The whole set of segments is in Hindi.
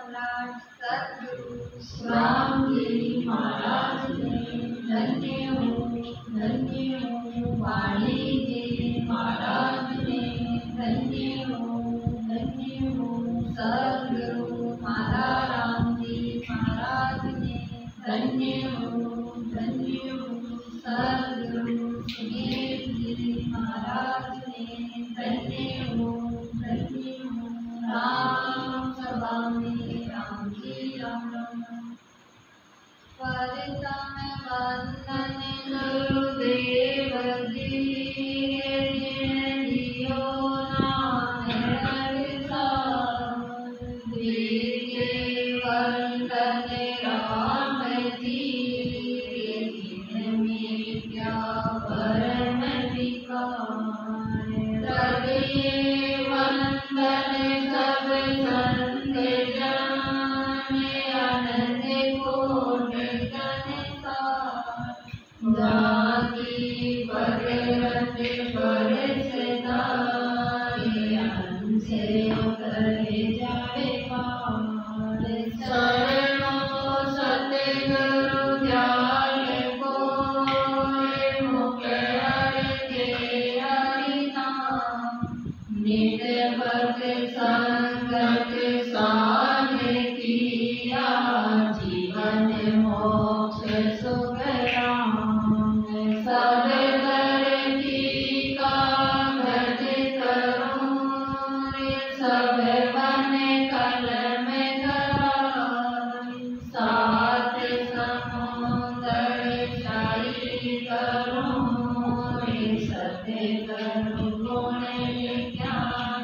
सम्राट सद्गुरु रामगिरी महाराज ने धन्य हो वाणी जी महाराज ने धन्य हो सद्गुरु माता राम जी महाराज ने धन्य हो सद्गुरु सुमेर जी महाराज ने धन्य हो राम सभा में राम जी राम परतम वंदन गुरुदेव जी दियो नाम वंदन राम जी विद्या परम विकार वंदन सब संत जन आनंद कोट जाति भगवत परसदाई अंसे करे जावे पार शरणो सतगुरु ध्यान को मुखे हरि हरि नाम नित भक्त संगत साध किया जीवन मोक्ष सुख राम सब कर की कागज करूं सब बन कलम सात समुद्र शाही करूं सत्य करूं गुण ज्ञान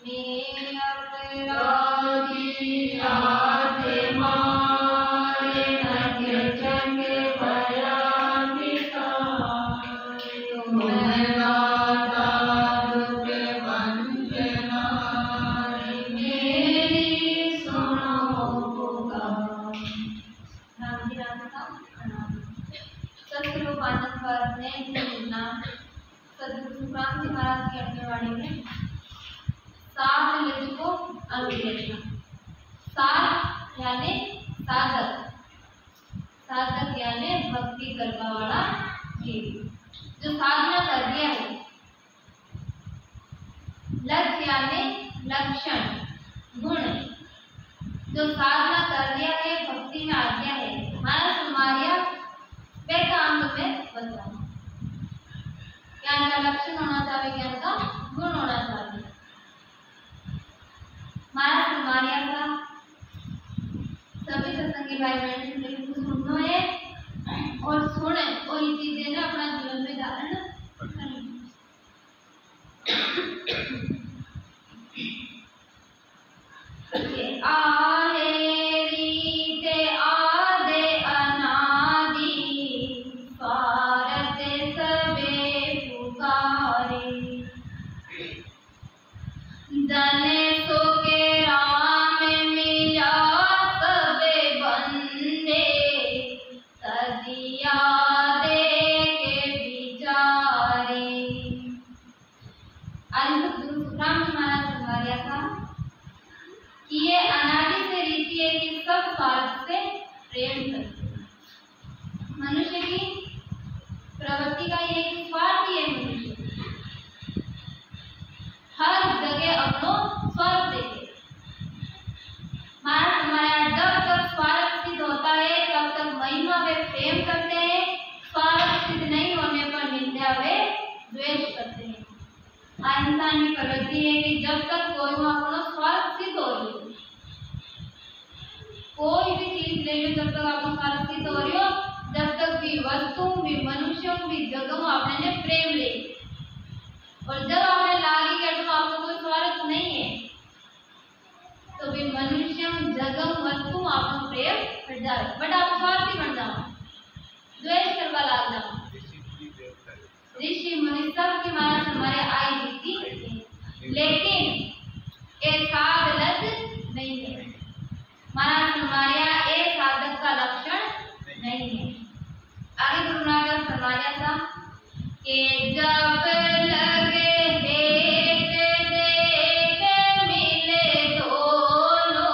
में अपराधी आत्मा सद्गुरु राम जी महाराज की अपने वाणी में साध लिज को अंग्रेजना साध यानी साधक साधक यानी भक्ति करने वाला जीव जो साधना कर दिया है लक्ष्य यानी लक्षण गुण जो साधना कर दिया है भक्ति में आ गया है मानस हमारिया वे काम में बताओ ज्ञान का लक्षण होना चाहिए ज्ञान का गुण होना चाहिए मानस हमारिया का सभी सत्संगी भाई बहन बिल्कुल सुनो है और सुने और ये चीजें ना अपना जीवन में धारण ये अनादि से रीति है कि सब स्वार्थ से प्रेम करते हैं। मनुष्य की प्रवृत्ति का ये स्वार्थ ही है मनुष्य हर जगह अपनो स्वार्थ देखे महाराज हमारा जब तक स्वार्थ सिद्ध होता है तब तक महिमा वे प्रेम करते हैं स्वार्थ सिद्ध नहीं होने पर निंदा वे द्वेष करते हैं। इंसान की प्रवृत्ति है कि जब तक कोई अपना स्वार्थ सिद्ध हो रही कोई भी चीज ले लो जब तक आपको स्वार्थ सिद्ध हो रही हो जब तक भी वस्तु भी मनुष्य भी जगह आपने प्रेम ले और जब आपने लागी कि तो आपको कोई स्वार्थ नहीं है तो भी मनुष्य जगह वस्तु आपको प्रेम कर जाए बट आप स्वार्थी बन जाओ द्वेष करवा लाग जाओ ऋषि मुनि सब की मानस हमारे आई जीती लेकिन एक साध लज नहीं है मानस हमारे यहाँ एक साधक का लक्षण नहीं है। आगे गुरु नानक फरमाया था कि जब लगे हेत देख मिले दोनों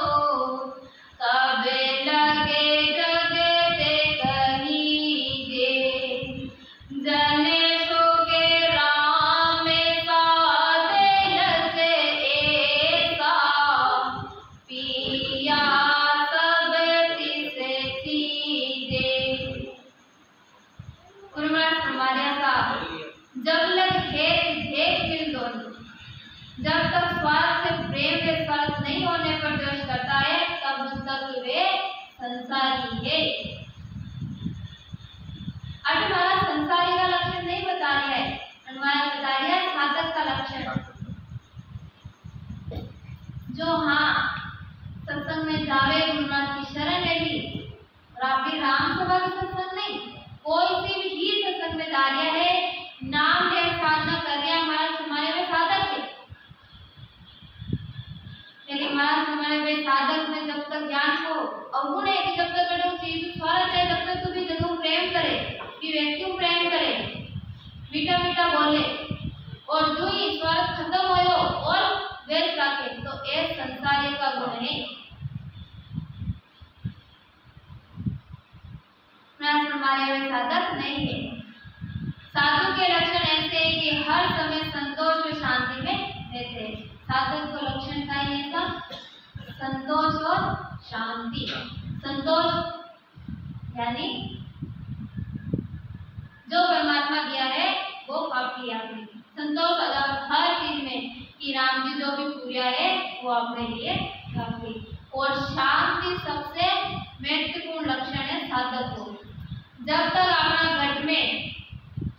संसारी है। अब हमारा संसारी का लक्षण नहीं बता रहा है, हमारा बता रहा है साधक का लक्षण। जो हाँ सत्संग में जावे, गुरुनाथ की शरण ले ली, और आप भी राम सभा का सत्संग नहीं, कोई सी भी सत्संग में जा रहा है, नाम ले साधना कर रहा है, हमारे में साधक है। लेकिन हमारे में साधक में जब तक ज्ञान को अवगुण है कि जब तक कटो चीज स्वार्थ है, तब तक तो भी जरूर प्रेम करे कि व्यक्ति प्रेम करे, मीठा मीठा बोले, और जो ही स्वार्थ खत्म हो और द्वेष रखे तो ये संसारी का गुण है। हमारे में साधक नहीं है। साधु के लक्षण ऐसे हैं कि हर समय संतोष और शांति में रहते हैं। साधक को लक्षण का ही ऐसा संतोष और शांति। संतोष यानी जो परमात्मा दिया है वो काफी है आपने। संतोष हर चीज में कि राम जी जो भी पूरा है वो अपने लिए काफी। और शांति सबसे महत्वपूर्ण लक्षण है साधक को। जब तक अपना घट में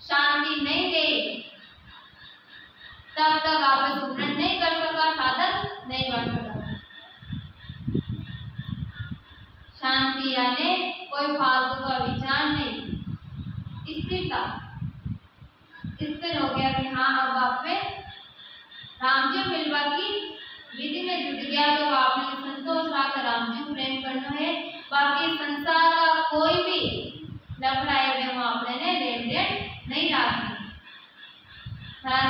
शांति नहीं गई तब तक आप सुमरण नहीं कर सका, साधक नहीं बन सका। शांति यानी कोई फालतू का विचार नहीं, स्थिरता। स्थिर हो गया कि हाँ अब आप में राम जी मिलवा की विधि में जुट गया तो आपने संतोष रखकर राम जी प्रेम करना है। बाकी संसार का कोई भी लफड़ा है वो आपने लेन देन नहीं रखना।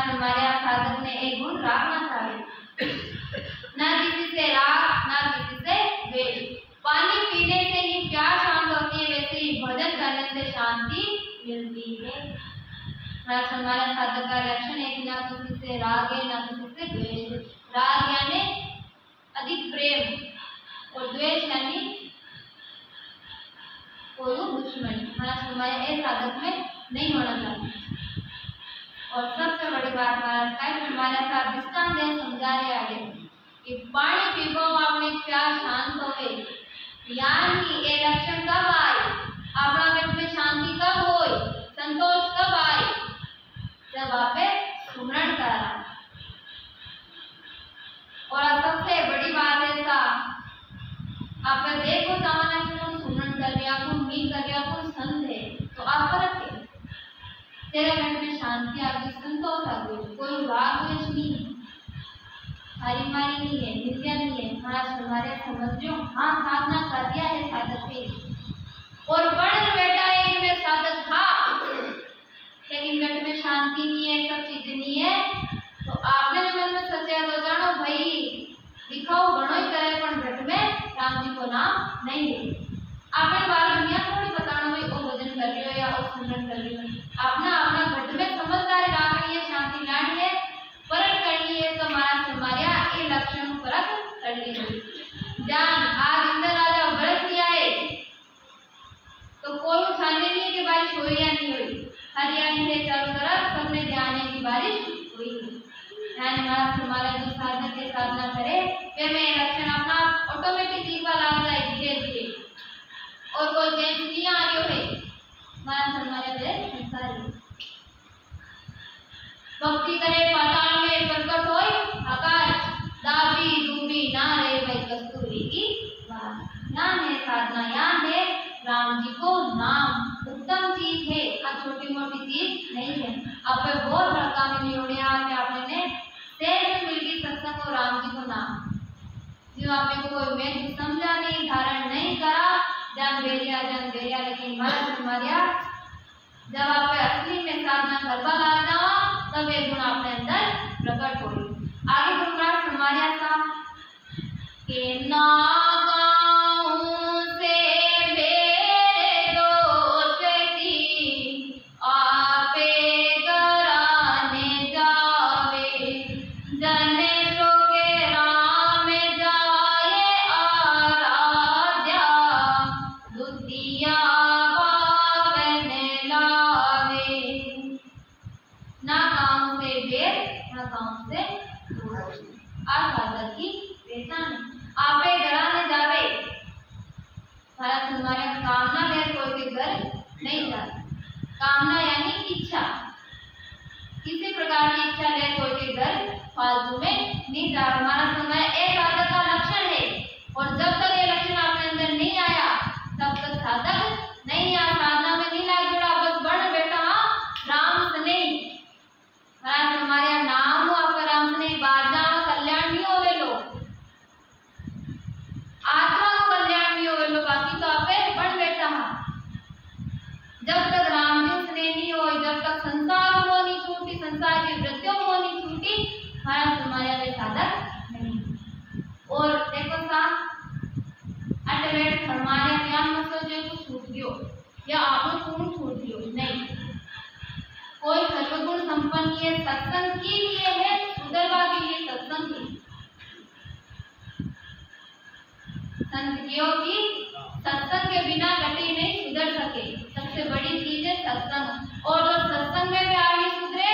हमारे साधक ने एक गुण रखना चाहिए, ना किसी से राग ना किसी से द्वेष। पानी पीने से ही प्यास शांत होती है, वैसे ही भजन करने से शांति मिलती है। हमारा साधक का लक्षण है कि ना किसी से राग है ना किसी से द्वेष। राग यानी अधिक प्रेम और द्वेष यानी कोई दुश्मनी। हमारे साधक में नहीं होना चाहिए। और सबसे बड़ी बात महाराज का हमारे साथ दृष्टांत समझा रहे आगे कि पानी पीबो आपने प्यास शांत हो गई, यानी ये लक्षण कब आए, अपना मन में शांति कब हो, संतोष कब आए, जब आप सुमरण करा। और सबसे बड़ी बात ऐसा आप देखो सामान्य कौन सुमरण कर रहा, कौन नहीं कर रहा, कौन संत है, तो आप फर्क है। तेरे मन में शांति आ गई, संतोष आ गई, कोई राग द्वेष नहीं है, हारी मारी नहीं है, निंदा नहीं है। महाराज हमारे समझो हाँ साधना कर दिया है साधक पे और पढ़ बैठा है कि मैं साधक था, लेकिन मन में शांति नहीं है, सब चीजें नहीं है, तो आपने मन में सच्चा तो जानो भाई दिखाओ घणो ही करे पण घट में राम जी को नाम नहीं है। आपने बार दुनिया थोड़ी बताना भाई वो भजन कर रही हो या वो सुमरन कर रही हो, अपना अपना घट में समझदारी रखनी है, शांति लानी है, परख करनी है। तो हमारे ये लक्षण परख करनी है। जान आज इंद्र राजा बरस लिया है तो कोई छानने नहीं है कि बारिश हो रही या नहीं हुई, हरियाणी से चारों तरफ सबने ध्यान की बारिश हुई। हमारा जो साधक के साधना करे वे में लक्षण अपना ऑटोमेटिक दिखवा लग रहा है धीरे धीरे, और कोई चेंज नहीं आ रही है। हमारे संसारी भक्ति करे पाताल में प्रकट होय आकाश, दाबी डूबी ना रे भाई कस्तूरी की बात। यान है साधना, यान है राम जी को नाम, उत्तम चीज है, छोटी मोटी चीज नहीं है। आप बहुत बड़का में लियोड़िया आपने शहर में मिल गई सत्संग और राम जी को नाम, जो आपने को कोई में समझा नहीं, धारण नहीं करा, जान बेरिया, लेकिन हमारे जब आप असली में साधना करवा ला जाओ तब ये गुण अपने अंदर प्रकट हो। आगे गुरुराज हमारे साथ के ना साधक की पहचान आपे गड़ा महाराज हमारे कामना ले कोई के घर नहीं जाता। कामना यानी इच्छा, किसी प्रकार की इच्छा ले कोई के घर फालतू में नहीं जा। हमारा समय एक साधक का लक्षण है, और जब तक ये लक्षण अपने अंदर नहीं आया तब तक साधक नहीं आ, साधना में नहीं लाग जोड़ा, बस बढ़ बैठा राम से नहीं। महाराज हमारे नाम आपका राम से नहीं, बाजा कल्याण नहीं होवे लो, आत्मा को कल्याण नहीं होवे लो, बाकी तो आपे बढ़ बैठा। जब तक राम जी से नहीं हो, जब तक संसार को नहीं छूटी, संसार की वृत्तियों को नहीं छूटी, महाराज हमारे वे साधक नहीं। और देखो साहब अटलेट हमारे ज्ञान मतलब जो कुछ छूट गयो या आपने पूर्ण छूट गयो नहीं, कोई सर्वगुण संपन्न ये सत्संग के लिए है, सुधरवा के लिए सत्संग की संतों की सत्संग के बिना गति नहीं सुधर सके। सबसे बड़ी चीज है सत्संग, और जो सत्संग में प्यार नहीं सुधरे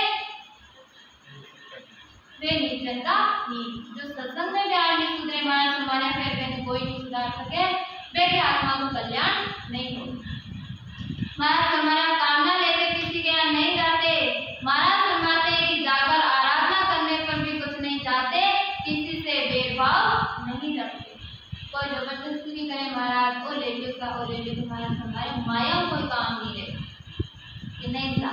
वे निश्चलता नहीं। जो सत्संग में प्यार नहीं सुधरे महाराज हमारे फिर वे कोई नहीं सुधार सके, वे के आत्मा को कल्याण नहीं हो। महाराज हमारा कामना लेके किसी के यहाँ नहीं जाते, महाराज फरमाते हैं कि जाकर आराधना करने पर भी कुछ नहीं चाहते, किसी से भेदभाव नहीं रखते। कोई जबरदस्ती नहीं करे महाराज वो ले लो सा वो ले लो, तुम्हारा हमारे माया कोई काम नहीं है कि नहीं था।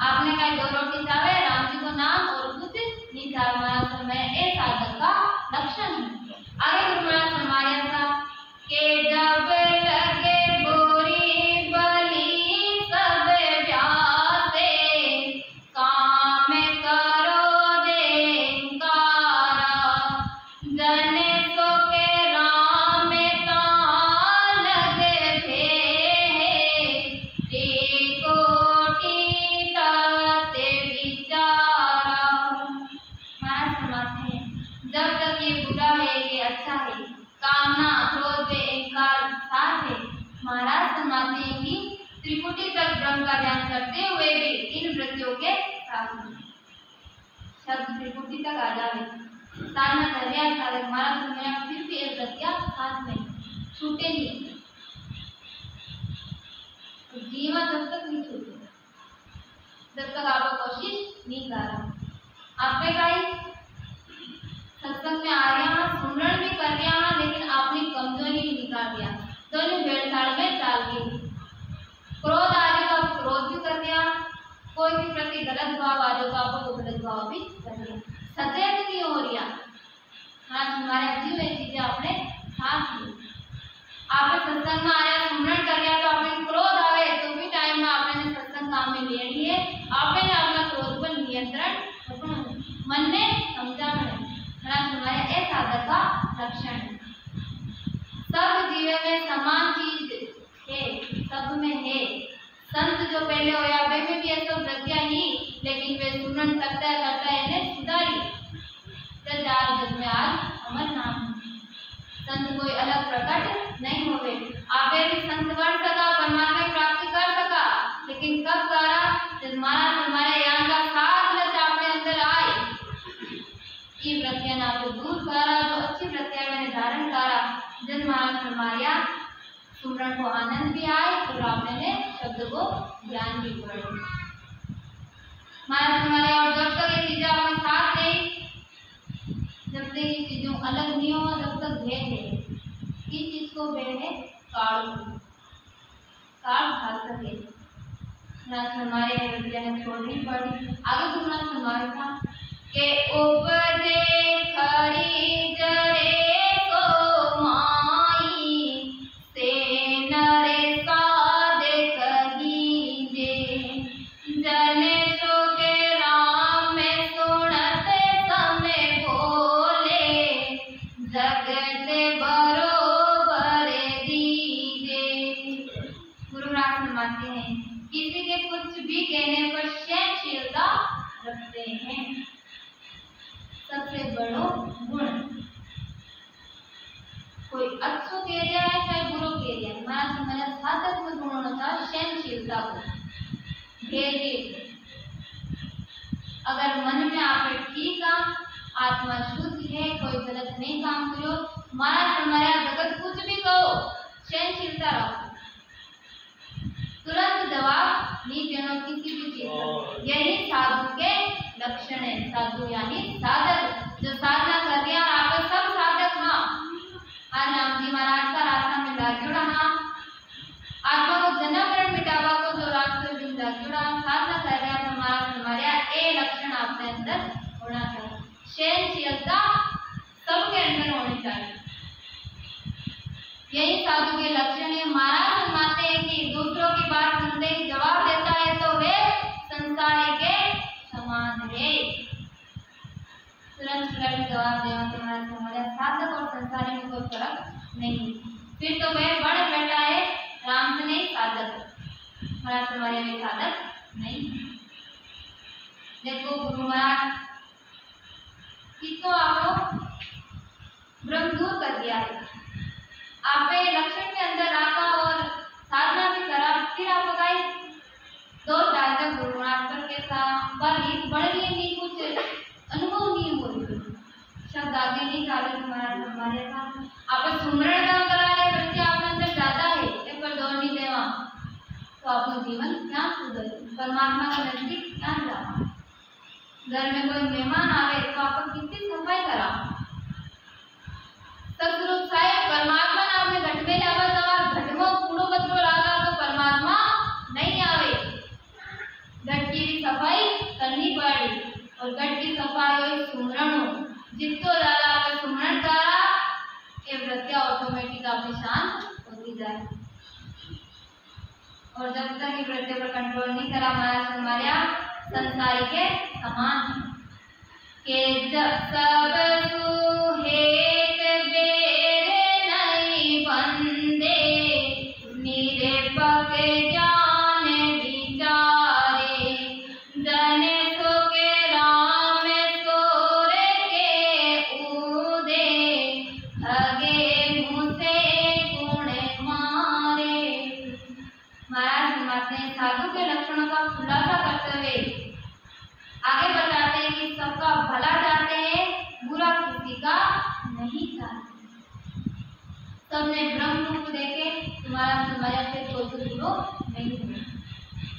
आपने कहा 2 रोटी चाहे राम जी को नाम और कुछ नहीं चाहे, हमारा समय एक साधक का लक्षण है। आगे गुरु महाराज हमारे साथ के जब लगे बुरी बली सब व्यासे, काम करो देंकारा, जने सो के राम ता लगे थे, कोटि ताते विचारा। महाराज फरमाते हैं जब तक ये बुरा है ये अच्छा है, कामना क्रोध व अहंकार साथ है। महाराज फरमाते हैं कि त्रिपुटी तक ब्रह्म का ध्यान करते हुए भी इन वृत्तियों के साथ में शब्द त्रिपुटी तक आ जाए, साधना कर साधक महाराज मेरा फिर भी एक वृत्तियां साथ में छूटे नहीं। जीवन जब तक नहीं छूटे, जब तक आप कोशिश नहीं कर रहा, आप पे सत्संग में आ रहे हैं, सुमरण भी कर रहे हैं, लेकिन आपने कमजोरी भी निकाल दिया, दोनों भेड़साड़ में चाल गई। क्रोध आ रही तो आप क्रोध भी कर दिया, कोई भी प्रति गलत भाव आ रहे तो आपको गलत भाव भी कर दिया, सचेत नहीं हो रहा। आज हमारे जीव ये चीजें आपने साथ ली, आप सत्संग में आ रहे सुमरण कर रहे तो आपने क्रोध आवे तो भी टाइम में आपने सत्संग काम में ले लिए, आपने अपना क्रोध पर नियंत्रण मन में समझा है। हमारे एक साधक का लक्षण है। सब जीवन में समान चीज है, सब में है। संत जो पहले होया वे में भी ऐसा वृत्तियां ही, लेकिन वे सुमरण करता करता इन्हें सुधारी जग में आज अमर नाम। संत कोई अलग प्रकट नहीं होवे, आपे भी संत बन सका, परमात्मा की प्राप्ति कर सका, लेकिन कब करा जब महाराज हमारे यहाँ का साथ लच आपने अंदर आए, ये वृत्तियां आपको दूर करा, जो अच्छी वृत्तियां मैंने धारण करा, जब महाराज फरमाया सुमरण को आनंद भी आए और आपने शब्द को ज्ञान भी पड़े। महाराज फरमाया और जब तक ये चीजें आपके साथ नहीं, जब तक ये चीजों अलग नहीं हो, जब तक भेद है, किस चीज को भेद है, काल खा सके। महाराज हमारे वृत्तियां छोड़नी पड़ी। आगे तो महाराज हमारे था के उपजे खरी जरे को माई से नरे सादे कही जे, जने सो के राम में सुनते समय बोले, जगत बरोबर दीजे। गुरु महाराज फरमाते हैं किसी के कुछ भी कहने पर सहनशीलता रखते हैं, सबसे बड़ो गुण। कोई अच्छो कह दिया है चाहे बुरो कह दिया है, हमारा साधक में गुण होना चाहिए सहनशीलता को, धैर्य। अगर मन में आप ठीक है, आत्मा शुद्ध है, कोई गलत नहीं काम करो, महाराज हमारा जगत कुछ भी कहो, सहनशीलता रखो, तुरंत जवाब नहीं देना किसी भी चीज का। यही साधु के लक्षण है। साधु यानी साधक, जो साधना कर रहे हैं। और आप सब साधक हाँ, आज राम जी महाराज का रास्ता में लाग जुड़ा। हाँ, आत्मा को जन्म मरण मिटावा को जो रास्ते में लाग जुड़ा, साधना कर रहे हैं। हमारे ये लक्षण आपके अंदर होना चाहिए। सहनशीलता सबके अंदर होनी चाहिए। यही साधु के लक्षण है। महाराज फरमाते हैं कि दूसरों की बात सुनते ही जवाब देता है तो वे संसारी के समान है। तुरंत जवाब देना तुम्हारा हमारे साधक और संसारी में कोई फर्क नहीं। फिर तो वह बड़ बेटा है राम से नहीं साधक, महाराज हमारे में साधक नहीं। देखो गुरु महाराज किसको आप भ्रम दूर कर दिया है। आपने लक्षण के अंदर रखा और साधना भी करा, फिर आप बताइए 2 साल तक गुरु महाराज के साथ बढ़ रही नहीं, कुछ अनुभव नहीं हो रही, शब्द आगे नहीं जा रहे तुम्हारा हमारे साथ। आप सुमरण काम करा रहे बच्चे आपके अंदर ज्यादा है, एक पर दौड़ नहीं देवा तो आपका जीवन क्या सुधर, परमात्मा के नजदीक क्या जाना। घर में कोई मेहमान आवे तो आप कितनी सफाई करा। सतरूप साहेब परमात्मा ने आपने घट में लावा सवार घट में कूड़ो कचरो लागा तो परमात्मा नहीं आवे। घट की भी सफाई करनी पड़ी और घट की सफाई हुई सुमरण हो। जितो ज्यादा आपका सुमरण करा ये वृत्तियां ऑटोमेटिक आपकी शांत होती जाए। और जब तक ये वृत्ति पर कंट्रोल नहीं करा हमारे संसारी के समान के जब सब सुहेत बेर नहीं बंदे निरपक ज्ञान विचारे जन सो के राम सोर के उदे ठगे मुझसे गुण मारे। महाराज फरमाते हैं साधु के लक्षणों का खुलासा करते हुए आगे बताते हैं कि सबका भला चाहते हैं, बुरा किसी का नहीं चाहते। सबने ब्रह्म रूप देखे तुम्हारा से कोई गुरु नहीं है,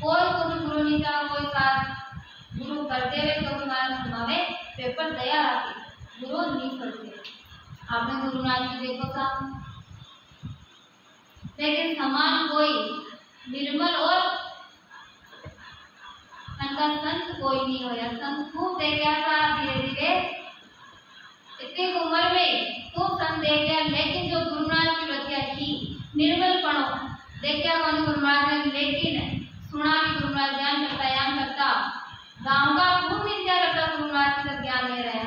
कोई गुरु नहीं चाहा, कोई साथ गुरु करते हुए तो तुम्हारा सुनावे पेपर तैयार आके गुरु नहीं करते। आपने गुरु नाथ जी देखो साहब, लेकिन समान कोई निर्मल और उनका संत कोई नहीं होया। संत खूब देखा था धीरे धीरे इतनी उम्र में खूब संत देख गया, लेकिन जो गुरु महाराज की रतिया थी निर्मल पणो देखा कौन गुरु महाराज ने, लेकिन सुना कि गुरु महाराज ज्ञान करता गाँव का खूब नित्या करता गुरु महाराज का ज्ञान ले रहा है,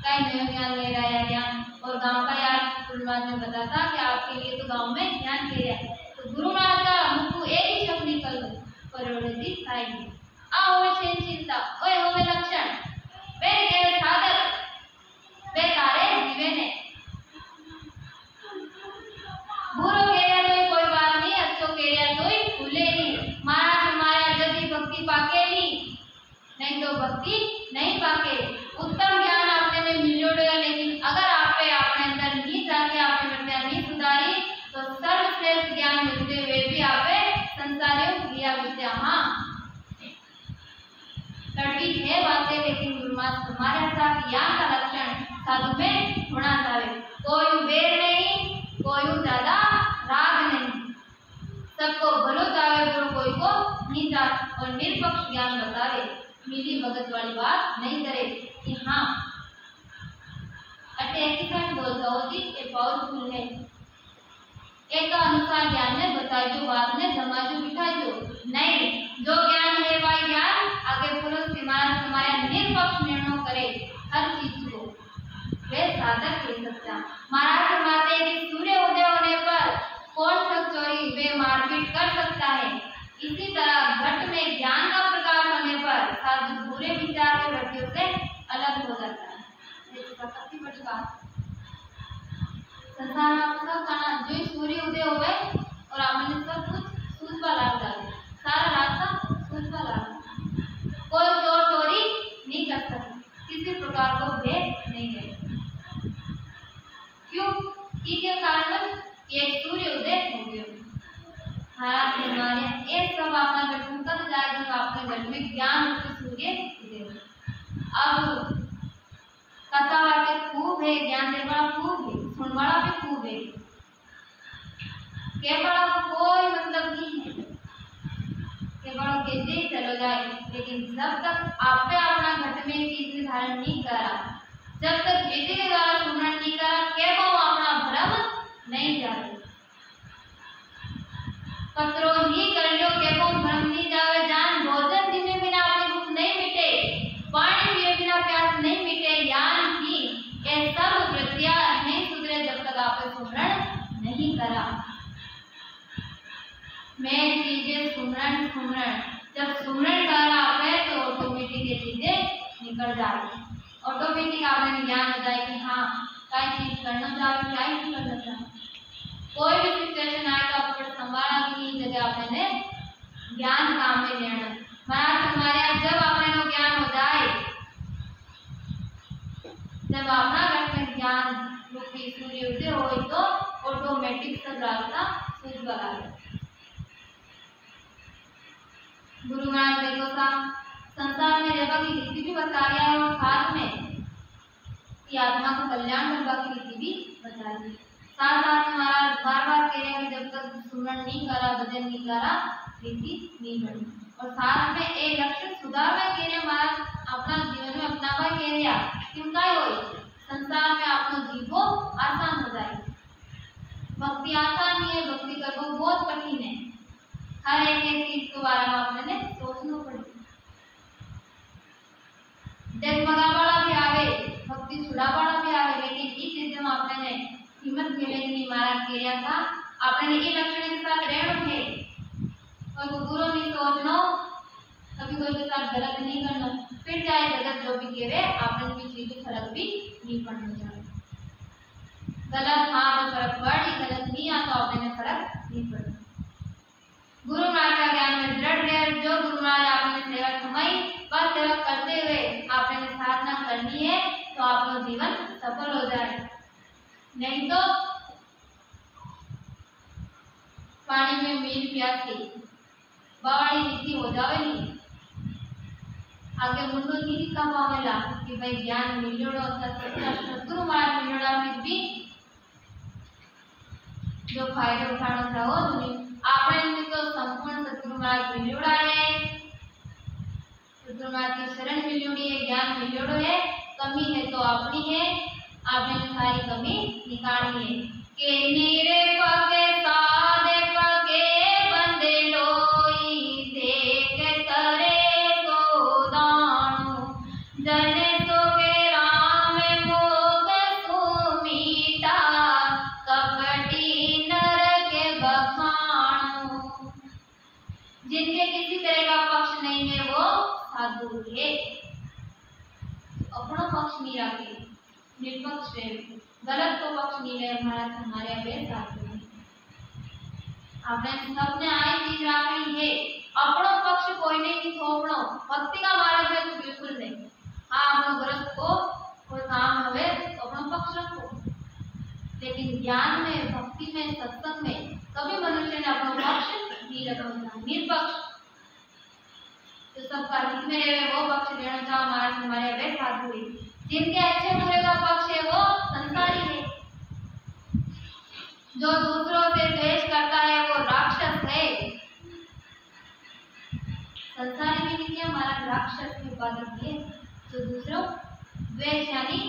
कई नया ज्ञान ले रहा है ज्ञान। और गाँव का यार गुरु महाराज ने बताता कि आपके लिए तो गाँव में ज्ञान ले रहा है। तो गुरु महाराज का मुख एक ही शब्द निकल परोड़ती खाएगी आओ सहनशीलता ओए होवे लक्षण वे केवल साधक वे तारे जीवे ने बुरो केया तो कोई बात नहीं, अच्छो केया तो भूले नहीं। महाराज हमारे यदि भक्ति पाके नहीं तो भक्ति नहीं पाके। उत्तम ज्ञान आपने में मिल जोड़ेगा, लेकिन अगर आपने अंदर नहीं जाके आपने विद्या नहीं सुधारी तो सर्वश्रेष्ठ ज्ञान मिलते हुए भी आपे संसारियों क्रिया विद्या हाँ कड़वी है बातें, लेकिन गुरु महाराज हमारे साथ ज्ञान का लक्षण साधु में होना चाहिए। कोई वेर नहीं, कोई ज्यादा राग नहीं, सबको भलो चाहे गुरु कोई को नहीं चाहे और निरपक्ष ज्ञान बतावे। मिली भगत वाली बात नहीं करे कि हाँ अटे एक बोलता हो जी ये पावरफुल है, एक अनुसार ज्ञान ने बताई जो बात ने जमाजो बिठाई जो नहीं, जो ज्ञान है वह ज्ञान आगे पुरुष हमारे निरपक्ष निर्णय करे हर चीज को, वे साधक है सच्चा। महाराज फरमाते हैं कि सूर्य उदय होने पर कौन ठग चोरी वे मारपीट कर सकता है, इसी तरह घट में ज्ञान का प्रकाश होने पर साधु बुरे विचार के वृत्तियों से अलग हो जाता है। सबसे बड़ी बात संसार में सब खाना जो सूर्य उदय हो गए और आपने सब कुछ सूझ पर लाग डाले, सारा रास्ता सूझ पर लाग, कोई चोर चोरी नहीं कर सकता, किसी प्रकार को भेद नहीं है। क्यों? इसके कारण कि एक सूर्य उदय हो गयो। महाराज ने मारे एक सब अपना घट में कब जाएगा, अपने घट में ज्ञान रूपी सूर्य उदय। अब कथा वाचे खूब है, ज्ञान देने वाला खूब है, सुनने वाला भी खूब है, केवल कोई मतलब नहीं है, केवल कहते ही चलो जाए। लेकिन जब तक आपने अपना घट में चीज निर्धारण नहीं करा, जब तक विधि के द्वारा सुमरण नहीं करा, केवल अपना भ्रम नहीं जाए। पत्रो ही कर लो केवल भ्रम नहीं जावे, जान भोजन जिन्हें बिना अपनी भूख नहीं मिटे, पानी पिए बिना प्यास नहीं मिटे, यान की ये सब वृत्तियां नहीं सुधरे जब तक आपने सुमरण नहीं करा। मैं चीजें सुमरण सुमरण, जब सुमरण करा आपने तो ऑटोमेटिक ये चीजें निकल जाती, ऑटोमेटिक आपने ज्ञान हो जाए कि हाँ क्या चीज करना चाहिए, क्या नहीं करना चाहिए। कोई भी सिचुएशन आए तो आपको संभालना की जगह आपने ज्ञान काम में लेना। महाराज हमारे यहाँ जब आपने ज्ञान हो जाए, जब अपना घर में ज्ञान रूपी सूर्य उदय हो तो ऑटोमेटिक सब रास्ता सूझ बना है। गुरु महाराज देखो साहब संसार में रहने की रीति भी बता रहा है और साथ में कि आत्मा को कल्याण करने की रीति भी बता रही है। साथ साथ में महाराज बार बार कह रहे हैं कि जब तक सुमरण नहीं करा, भजन नहीं करा, रीति नहीं बनी। और साथ में एक लक्षण सुधार में कह रहे महाराज अपना जीवन में अपना कह रहा क्यों का हो संसार में आपको जीवो आसान हो जाए। भक्ति आसान नहीं है, भक्ति करना बहुत कठिन है। हर एक चीज के बारे में आपने सोचना पड़ेगा। जगमगा वाला भी आवे, भक्ति छुड़ा वाला भी आवे, लेकिन इस चीज में आपने हिम्मत मिलेगी। महाराज कह रहा था आपने ये लक्षण के साथ रहना है, कोई बुरा नहीं सोचना, कभी कोई के साथ गलत नहीं करना, फिर चाहे जगत जो भी कहे आपने भी चीज फर्क भी नहीं पड़ना चाहिए। गलत हाँ तो फर्क पड़, गलत नहीं आ तो आपने फर्क नहीं पड़ना। गुरु महाराज का ज्ञान में दृढ़ रहे, जो गुरु महाराज आपने सेवा कमाई बस सेवा करते हुए आपने साधना करनी है तो आपका जीवन सफल हो जाए। नहीं तो पानी में मील प्यासी बावड़ी नीति हो जावे नहीं, आगे मुंडो नीति का पावेला कि भाई ज्ञान मिलोड़ो सतगुरु महाराज मिलोड़ा फिर भी जो फायदे उठाना चाहो नहीं। आपने तो संपूर्ण सतगुरु महाराज मिलोड़ा है, सतगुरु महाराज की शरण मिलोड़ी है, ज्ञान मिलोड़ो है, कमी है तो अपनी है, आपने सारी कमी निकालनी है। के नीरे पगे सादे पगे बंदे लोई देख करे सो दानु जने सो के राम मोग सुमीता कपटी नर के बखानु। जिनके किसी तरह का पक्ष नहीं है वो साधु है, अपना पक्ष नहीं रखे, निष्पक्ष रहे, गलत को पक्ष नहीं रहे। हमारे अभ्यास आपने सबने आई चीज रखनी है, अपना पक्ष कोई नहीं थोपड़ो, भक्ति का मार्ग है तो बिल्कुल नहीं। हाँ अपने ग्रस्त को कोई काम हुए तो अपना पक्ष रखो, लेकिन ज्ञान में, भक्ति में, सत्संग में कभी मनुष्य ने अपना पक्ष नहीं रखना, निष्पक्ष तो सबका हित में रहे वो पक्ष लेना चाहो। हमारे अभ्यास साधु है, जिनके अच्छे बुरे का पक्ष है वो संसारी है, जो दूसरों से द्वेष करता है वो राक्षस है। संसारी में क्या हमारा राक्षस की उपाधि है, जो दूसरों द्वेष यानी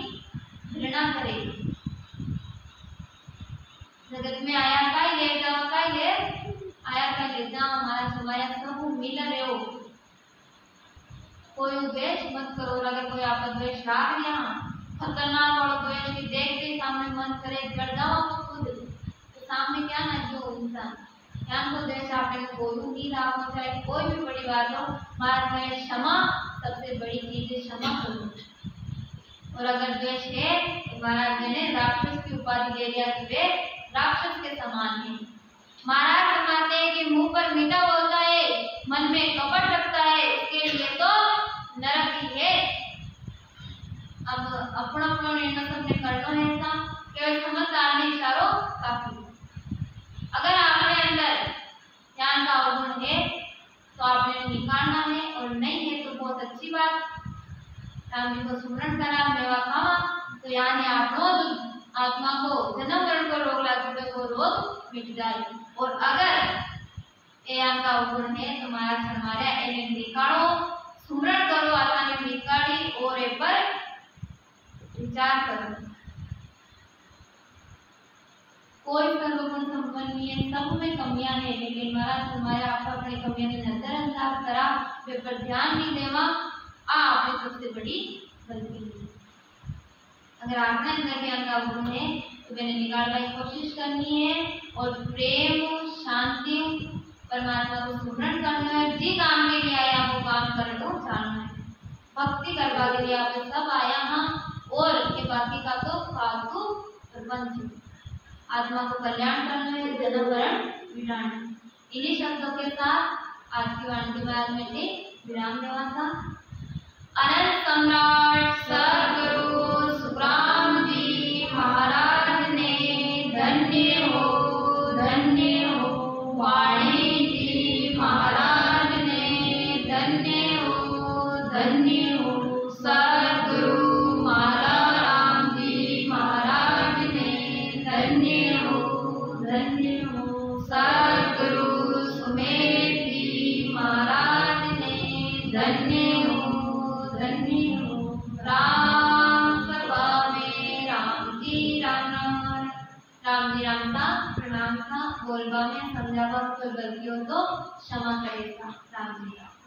घृणा करे। जगत में आया का ले जाओ, का ले आया का ले जाओ, हमारा सब मिल रहे हो, कोई द्वेष मत करो। अगर कोई आपका द्वेष राग लिया खतरनाक और द्वेष की देखते सामने मन करे जड़ जाओ तो खुद तो सामने क्या ना जो इंसान ज्ञान को द्वेष आपने कोई नहीं रखना चाहिए, कोई भी बड़ी बात हो महाराज में क्षमा सबसे बड़ी चीज है, क्षमा करो। और अगर द्वेष है तो महाराज ने राक्षस की उपाधि दे दिया कि वे राक्षस के समान है। महाराज समझते हैं कि मुंह पर मीठा बोलता है, मन में कपट रखता है, इसके लिए तो नरक ही है। अब अपना निर्णय सबने करना है, केवल समझदार में इशारों काफी। अगर आपके अंदर ज्ञान का अवगुण है तो आपने निकालना है, और नहीं है तो बहुत अच्छी बात। राम जी को सुमरण करा, मेवा खावा, तो यानी आप आत्मा को जन्म मरण को रोग लाते वो रोग मिट जाए। और अगर ज्ञान का अवगुण है तो हमारे एने निकालो, सुमरण करो, आत्मा ने निकाली और ए पर विचार करो। कोई सर्वगुण संपन्न नहीं है, सब में कमियां है, लेकिन महाराज तुम्हारे आप अपनी कमियां ने नजरअंदाज करा, वे पर ध्यान नहीं देवा, आपने सबसे बड़ी गलती है। अगर आपने अंदर ज्ञान का अवगुण है तो मैंने निकालने की कोशिश करनी है, और प्रेम शांति परमात्मा को स्मरण करना है। जी काम के लिए आया वो काम कर लो, जानना है भक्ति करवा के लिए आप सब आया हाँ, और ये बाकी का तो फालतू प्रपंच। आत्मा को कल्याण करना है, जन्म मरण मिटाना। इन्हीं शब्दों के साथ आज की वाणी के बाद में विराम देवा था। अनंत सम्राट सद्गुरु सुखराम जी महाराज ने धन्य हो, धन्य हो। वाणी जी महाराज ने धन्य हो, धन्य हो। सद्गुरु माला राम जी महाराज ने धन्य हो, धन्य हो। सद्गुरु सुमेर जी महाराज ने धन्य हो, धन्य हो। राम सभा में राम जी राम राम, राम जी राम था, प्रणाम था। बोलबा में समझावा कोई गलती हो तो क्षमा करेगा। राम जी राम।